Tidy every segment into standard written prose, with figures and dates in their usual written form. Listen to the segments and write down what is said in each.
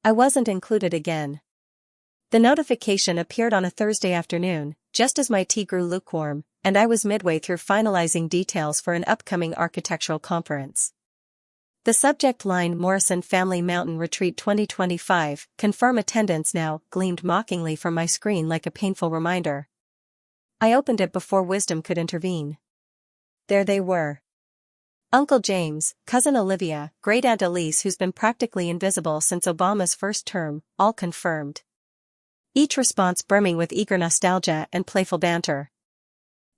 I wasn't included again. The notification appeared on a Thursday afternoon, just as my tea grew lukewarm, and I was midway through finalizing details for an upcoming architectural conference. The subject line Morrison Family Mountain Retreat 2025, confirm attendance now, gleamed mockingly from my screen like a painful reminder. I opened it before wisdom could intervene. There they were. Uncle James, Cousin Olivia, Great-Aunt Elise who's been practically invisible since Obama's first term, all confirmed. Each response brimming with eager nostalgia and playful banter.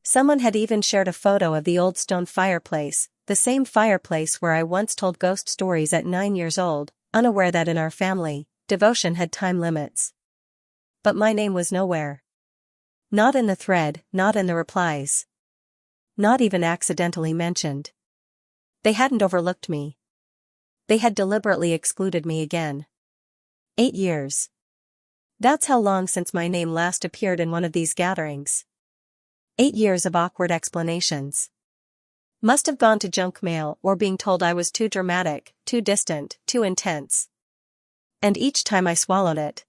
Someone had even shared a photo of the old stone fireplace, the same fireplace where I once told ghost stories at 9 years old, unaware that in our family, devotion had time limits. But my name was nowhere. Not in the thread, not in the replies. Not even accidentally mentioned. They hadn't overlooked me. They had deliberately excluded me again. 8 years. That's how long since my name last appeared in one of these gatherings. 8 years of awkward explanations. Must have gone to junk mail or being told I was too dramatic, too distant, too intense. And each time I swallowed it.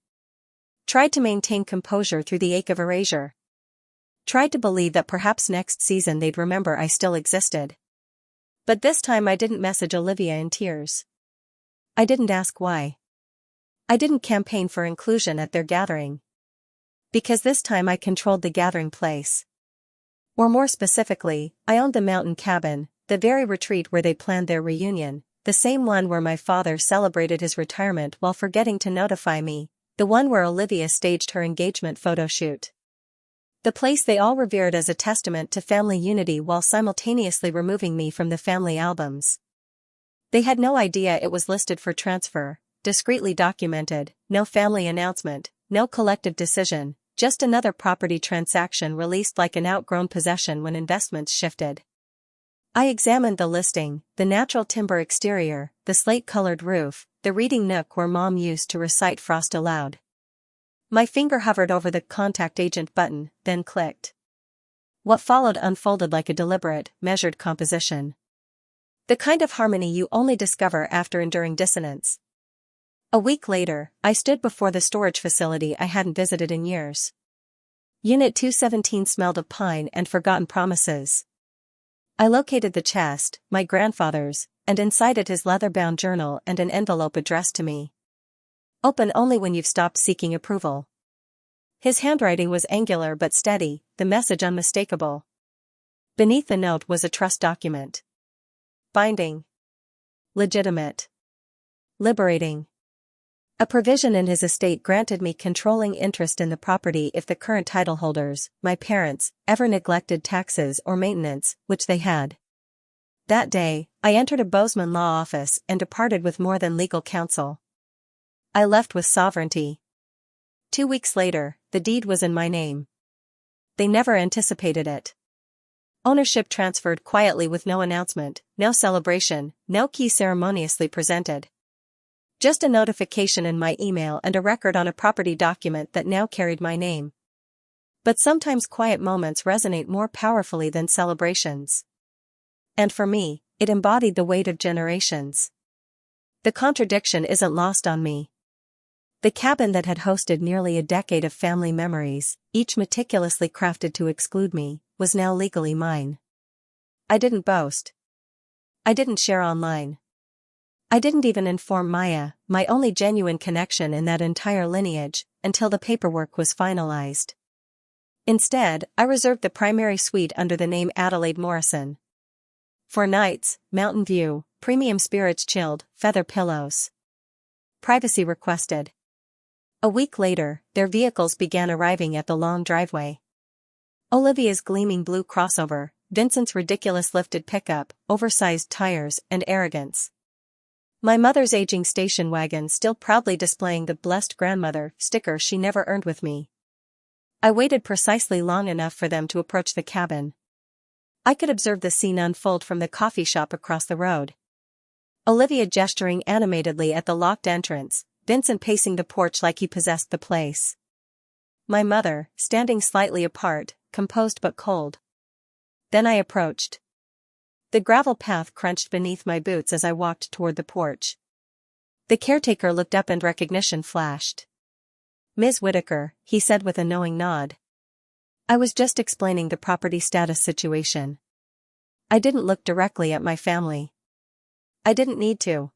Tried to maintain composure through the ache of erasure. Tried to believe that perhaps next season they'd remember I still existed. But this time I didn't message Olivia in tears. I didn't ask why. I didn't campaign for inclusion at their gathering. Because this time I controlled the gathering place. Or more specifically, I owned the mountain cabin, the very retreat where they planned their reunion, the same one where my father celebrated his retirement while forgetting to notify me, the one where Olivia staged her engagement photo shoot. The place they all revered as a testament to family unity while simultaneously removing me from the family albums. They had no idea it was listed for transfer, discreetly documented, no family announcement, no collective decision. Just another property transaction released like an outgrown possession when investments shifted. I examined the listing, the natural timber exterior, the slate-colored roof, the reading nook where Mom used to recite Frost aloud. My finger hovered over the contact agent button, then clicked. What followed unfolded like a deliberate, measured composition. The kind of harmony you only discover after enduring dissonance. A week later, I stood before the storage facility I hadn't visited in years. Unit 217 smelled of pine and forgotten promises. I located the chest, my grandfather's, and inside it his leather-bound journal and an envelope addressed to me. Open only when you've stopped seeking approval. His handwriting was angular but steady, the message unmistakable. Beneath the note was a trust document. Binding. Legitimate. Liberating. A provision in his estate granted me controlling interest in the property if the current title holders, my parents, ever neglected taxes or maintenance, which they had. That day, I entered a Bozeman law office and departed with more than legal counsel. I left with sovereignty. 2 weeks later, the deed was in my name. They never anticipated it. Ownership transferred quietly with no announcement, no celebration, no key ceremoniously presented. Just a notification in my email and a record on a property document that now carried my name. But sometimes quiet moments resonate more powerfully than celebrations. And for me, it embodied the weight of generations. The contradiction isn't lost on me. The cabin that had hosted nearly a decade of family memories, each meticulously crafted to exclude me, was now legally mine. I didn't boast. I didn't share online. I didn't even inform Maya, my only genuine connection in that entire lineage, until the paperwork was finalized. Instead, I reserved the primary suite under the name Adelaide Morrison. 4 nights, mountain view, premium spirits chilled, feather pillows. Privacy requested. A week later, their vehicles began arriving at the long driveway. Olivia's gleaming blue crossover, Vincent's ridiculous lifted pickup, oversized tires, and arrogance. My mother's aging station wagon still proudly displaying the blessed grandmother sticker she never earned with me. I waited precisely long enough for them to approach the cabin. I could observe the scene unfold from the coffee shop across the road. Olivia gesturing animatedly at the locked entrance, Vincent pacing the porch like he possessed the place. My mother, standing slightly apart, composed but cold. Then I approached. The gravel path crunched beneath my boots as I walked toward the porch. The caretaker looked up and recognition flashed. "Ms. Whitaker," he said with a knowing nod. "I was just explaining the property status situation. I didn't look directly at my family. I didn't need to."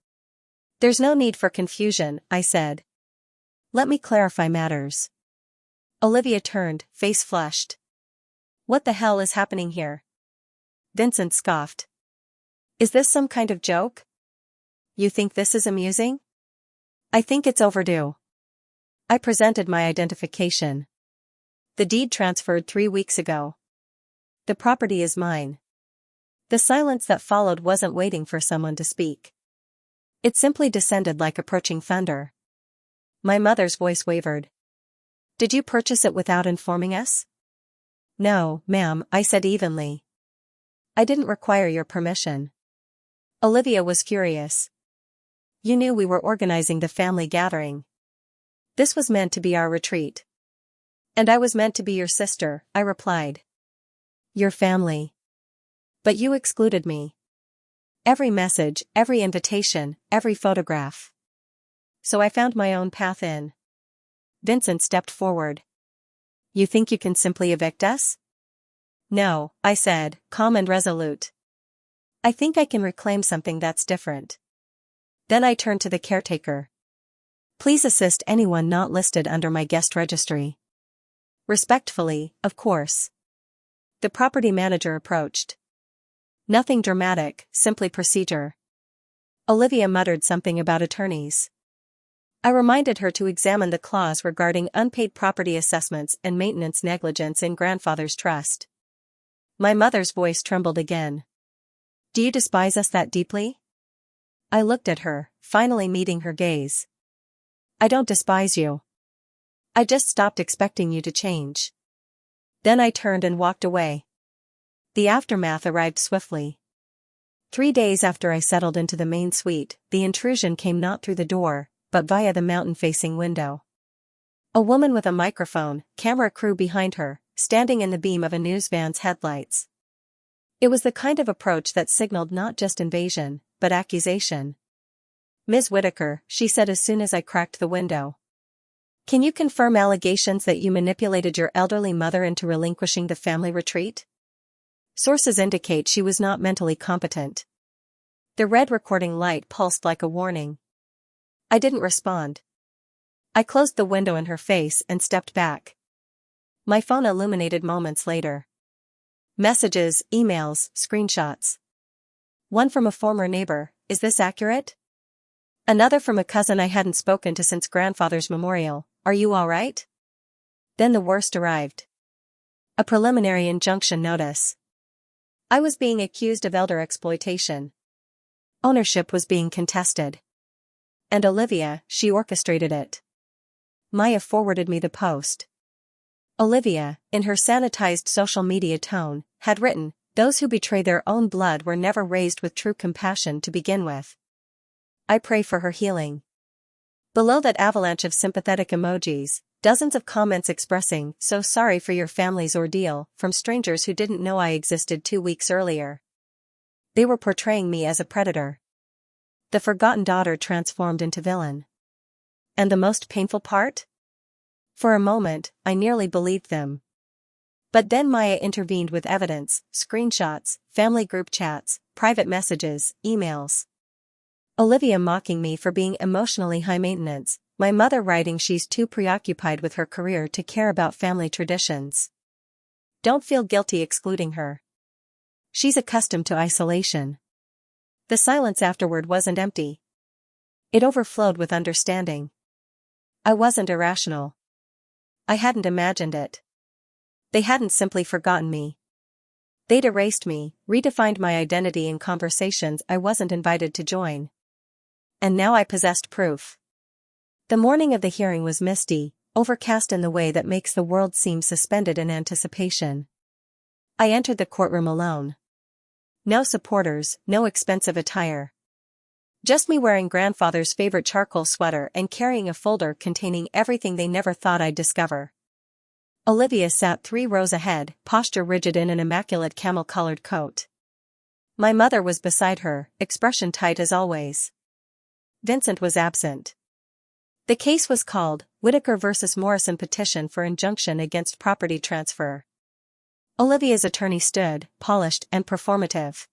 "There's no need for confusion," I said. "Let me clarify matters." Olivia turned, face flushed. "What the hell is happening here?" Vincent scoffed. "Is this some kind of joke? You think this is amusing?" "I think it's overdue." I presented my identification. "The deed transferred 3 weeks ago. The property is mine." The silence that followed wasn't waiting for someone to speak. It simply descended like approaching thunder. My mother's voice wavered. "Did you purchase it without informing us?" "No, ma'am," I said evenly. "I didn't require your permission." Olivia was furious. "You knew we were organizing the family gathering. This was meant to be our retreat." "And I was meant to be your sister," I replied. "Your family. But you excluded me. Every message, every invitation, every photograph. So I found my own path in." Vincent stepped forward. "You think you can simply evict us?" "No," I said, calm and resolute. "I think I can reclaim something that's different." Then I turned to the caretaker. "Please assist anyone not listed under my guest registry." "Respectfully, of course." The property manager approached. "Nothing dramatic, simply procedure." Olivia muttered something about attorneys. I reminded her to examine the clause regarding unpaid property assessments and maintenance negligence in grandfather's trust. My mother's voice trembled again. "Do you despise us that deeply?" I looked at her, finally meeting her gaze. "I don't despise you. I just stopped expecting you to change." Then I turned and walked away. The aftermath arrived swiftly. 3 days after I settled into the main suite, the intrusion came not through the door, but via the mountain-facing window. A woman with a microphone, camera crew behind her, standing in the beam of a news van's headlights. It was the kind of approach that signaled not just invasion, but accusation. "Ms. Whitaker," she said as soon as I cracked the window. "Can you confirm allegations that you manipulated your elderly mother into relinquishing the family retreat?" "Sources indicate she was not mentally competent." The red recording light pulsed like a warning. I didn't respond. I closed the window in her face and stepped back. My phone illuminated moments later. Messages, emails, screenshots. One from a former neighbor, "Is this accurate?" Another from a cousin I hadn't spoken to since grandfather's memorial, "Are you all right?" Then the worst arrived. A preliminary injunction notice. I was being accused of elder exploitation. Ownership was being contested. And Olivia, she orchestrated it. Maya forwarded me the post. Olivia, in her sanitized social media tone, had written, "Those who betray their own blood were never raised with true compassion to begin with. I pray for her healing." Below that avalanche of sympathetic emojis, dozens of comments expressing, "So sorry for your family's ordeal," from strangers who didn't know I existed 2 weeks earlier. They were portraying me as a predator. The forgotten daughter transformed into villain. And the most painful part? For a moment, I nearly believed them. But then Maya intervened with evidence, screenshots, family group chats, private messages, emails. Olivia mocking me for being emotionally high maintenance, my mother writing she's too preoccupied with her career to care about family traditions. Don't feel guilty excluding her. She's accustomed to isolation. The silence afterward wasn't empty. It overflowed with understanding. I wasn't irrational. I hadn't imagined it. They hadn't simply forgotten me. They'd erased me, redefined my identity in conversations I wasn't invited to join. And now I possessed proof. The morning of the hearing was misty, overcast in the way that makes the world seem suspended in anticipation. I entered the courtroom alone. No supporters, no expensive attire. Just me wearing grandfather's favorite charcoal sweater and carrying a folder containing everything they never thought I'd discover. Olivia sat 3 rows ahead, posture rigid in an immaculate camel-colored coat. My mother was beside her, expression tight as always. Vincent was absent. The case was called Whitaker vs. Morrison Petition for Injunction Against Property Transfer. Olivia's attorney stood, polished and performative.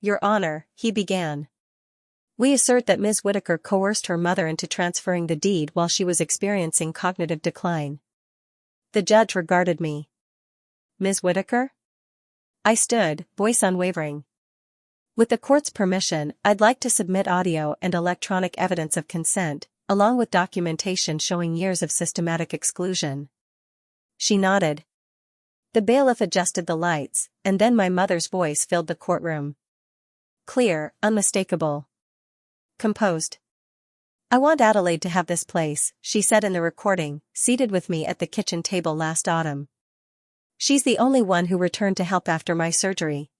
Your Honor, he began. We assert that Ms. Whitaker coerced her mother into transferring the deed while she was experiencing cognitive decline. The judge regarded me. Ms. Whitaker? I stood, voice unwavering. With the court's permission, I'd like to submit audio and electronic evidence of consent, along with documentation showing years of systematic exclusion. She nodded. The bailiff adjusted the lights, and then my mother's voice filled the courtroom. Clear, unmistakable. Composed. I want Adelaide to have this place, she said in the recording, seated with me at the kitchen table last autumn. She's the only one who returned to help after my surgery.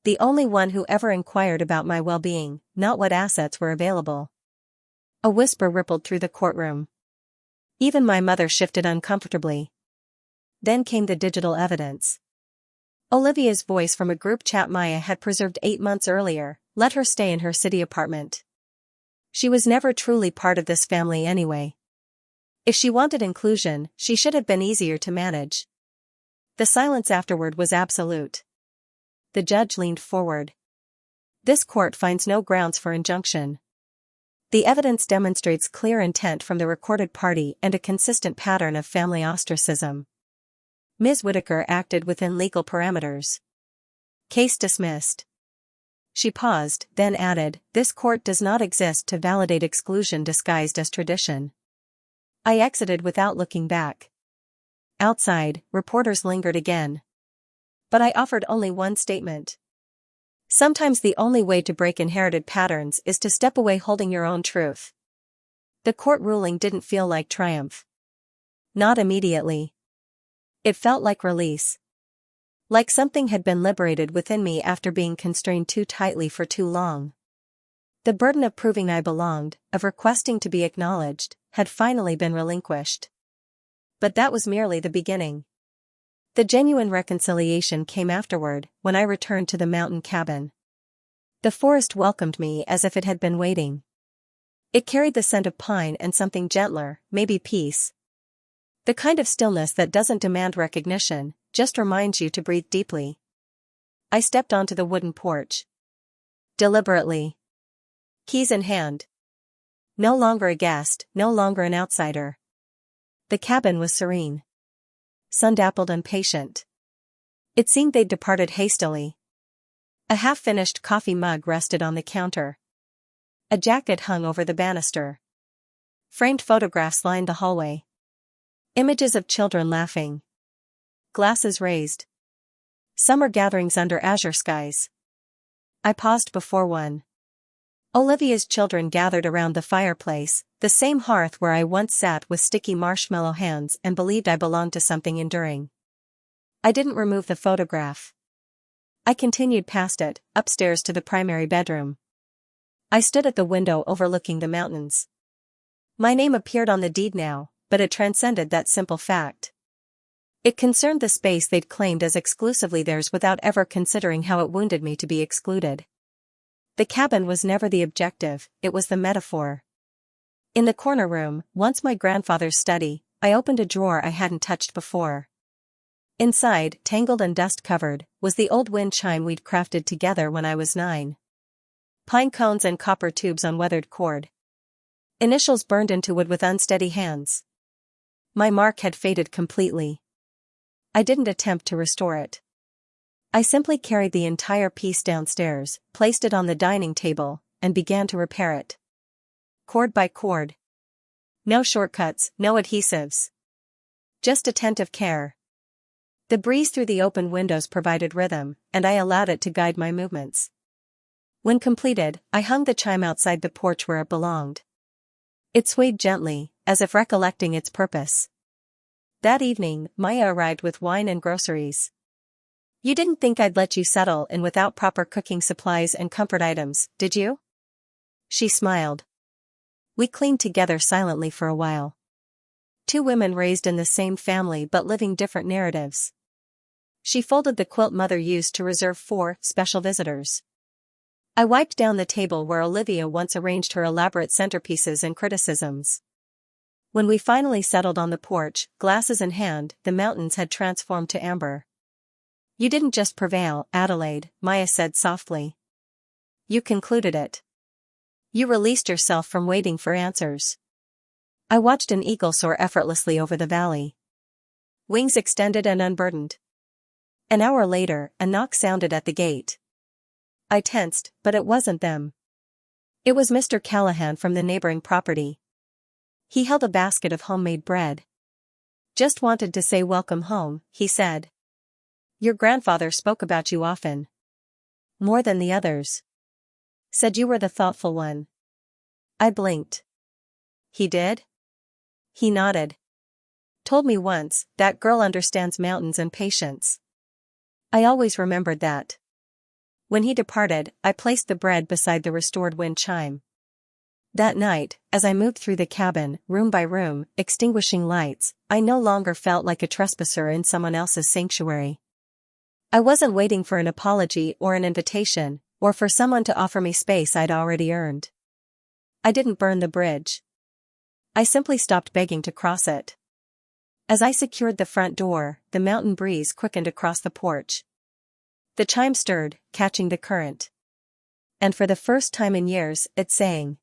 The only one who ever inquired about my well-being, not what assets were available. A whisper rippled through the courtroom. Even my mother shifted uncomfortably. Then came the digital evidence. Olivia's voice from a group chat Maya had preserved 8 months earlier, let her stay in her city apartment. She was never truly part of this family anyway. If she wanted inclusion, she should have been easier to manage. The silence afterward was absolute. The judge leaned forward. This court finds no grounds for injunction. The evidence demonstrates clear intent from the recorded party and a consistent pattern of family ostracism. Ms. Whitaker acted within legal parameters. Case dismissed. She paused, then added, this court does not exist to validate exclusion disguised as tradition. I exited without looking back. Outside, reporters lingered again. But I offered only one statement. Sometimes the only way to break inherited patterns is to step away holding your own truth. The court ruling didn't feel like triumph. Not immediately. It felt like release. Like something had been liberated within me after being constrained too tightly for too long. The burden of proving I belonged, of requesting to be acknowledged, had finally been relinquished. But that was merely the beginning. The genuine reconciliation came afterward, when I returned to the mountain cabin. The forest welcomed me as if it had been waiting. It carried the scent of pine and something gentler, maybe peace. The kind of stillness that doesn't demand recognition, just reminds you to breathe deeply. I stepped onto the wooden porch. Deliberately. Keys in hand. No longer a guest, no longer an outsider. The cabin was serene. Sun-dappled and patient. It seemed they'd departed hastily. A half-finished coffee mug rested on the counter. A jacket hung over the banister. Framed photographs lined the hallway. Images of children laughing. Glasses raised. Summer gatherings under azure skies. I paused before one. Olivia's children gathered around the fireplace, the same hearth where I once sat with sticky marshmallow hands and believed I belonged to something enduring. I didn't remove the photograph. I continued past it, upstairs to the primary bedroom. I stood at the window overlooking the mountains. My name appeared on the deed now, but it transcended that simple fact. It concerned the space they'd claimed as exclusively theirs without ever considering how it wounded me to be excluded. The cabin was never the objective, it was the metaphor. In the corner room, once my grandfather's study, I opened a drawer I hadn't touched before. Inside, tangled and dust-covered, was the old wind chime we'd crafted together when I was 9. Pine cones and copper tubes on weathered cord. Initials burned into wood with unsteady hands. My mark had faded completely. I didn't attempt to restore it. I simply carried the entire piece downstairs, placed it on the dining table, and began to repair it. Chord by chord. No shortcuts, no adhesives. Just attentive care. The breeze through the open windows provided rhythm, and I allowed it to guide my movements. When completed, I hung the chime outside the porch where it belonged. It swayed gently, as if recollecting its purpose. That evening, Maya arrived with wine and groceries. You didn't think I'd let you settle in without proper cooking supplies and comfort items, did you? She smiled. We cleaned together silently for a while. Two women raised in the same family but living different narratives. She folded the quilt Mother used to reserve for special visitors. I wiped down the table where Olivia once arranged her elaborate centerpieces and criticisms. When we finally settled on the porch, glasses in hand, the mountains had transformed to amber. You didn't just prevail, Adelaide, Maya said softly. You concluded it. You released yourself from waiting for answers. I watched an eagle soar effortlessly over the valley. Wings extended and unburdened. An hour later, a knock sounded at the gate. I tensed, but it wasn't them. It was Mr. Callahan from the neighboring property. He held a basket of homemade bread. Just wanted to say welcome home, he said. Your grandfather spoke about you often. More than the others. Said you were the thoughtful one. I blinked. He did? He nodded. Told me once, that girl understands mountains and patience. I always remembered that. When he departed, I placed the bread beside the restored wind chime. That night, as I moved through the cabin, room by room, extinguishing lights, I no longer felt like a trespasser in someone else's sanctuary. I wasn't waiting for an apology or an invitation, or for someone to offer me space I'd already earned. I didn't burn the bridge. I simply stopped begging to cross it. As I secured the front door, the mountain breeze quickened across the porch. The chime stirred, catching the current. And for the first time in years, it sang.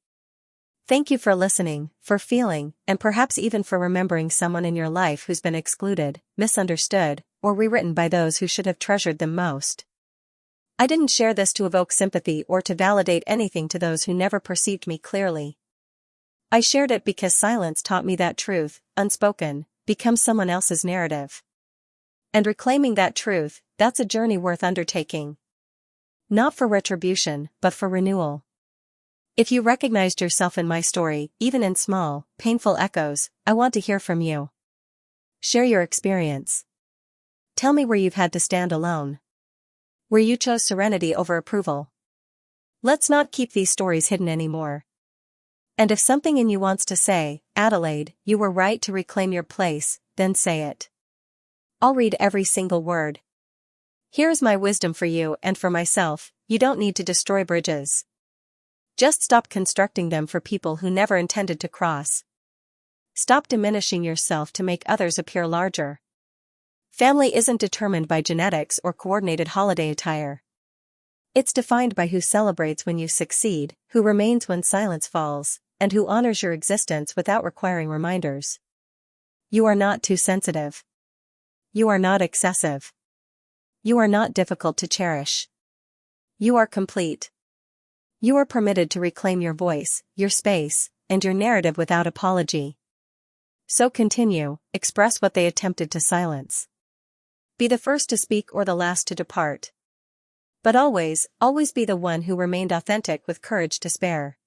Thank you for listening, for feeling, and perhaps even for remembering someone in your life who's been excluded, misunderstood, or rewritten by those who should have treasured them most. I didn't share this to evoke sympathy or to validate anything to those who never perceived me clearly. I shared it because silence taught me that truth, unspoken, becomes someone else's narrative. And reclaiming that truth, that's a journey worth undertaking. Not for retribution, but for renewal. If you recognized yourself in my story, even in small, painful echoes, I want to hear from you. Share your experience. Tell me where you've had to stand alone. Where you chose serenity over approval. Let's not keep these stories hidden anymore. And if something in you wants to say, Adelaide, you were right to reclaim your place, then say it. I'll read every single word. Here is my wisdom for you and for myself: you don't need to destroy bridges. Just stop constructing them for people who never intended to cross. Stop diminishing yourself to make others appear larger. Family isn't determined by genetics or coordinated holiday attire. It's defined by who celebrates when you succeed, who remains when silence falls, and who honors your existence without requiring reminders. You are not too sensitive. You are not excessive. You are not difficult to cherish. You are complete. You are permitted to reclaim your voice, your space, and your narrative without apology. So continue, express what they attempted to silence. Be the first to speak or the last to depart. But always, always be the one who remained authentic with courage to spare.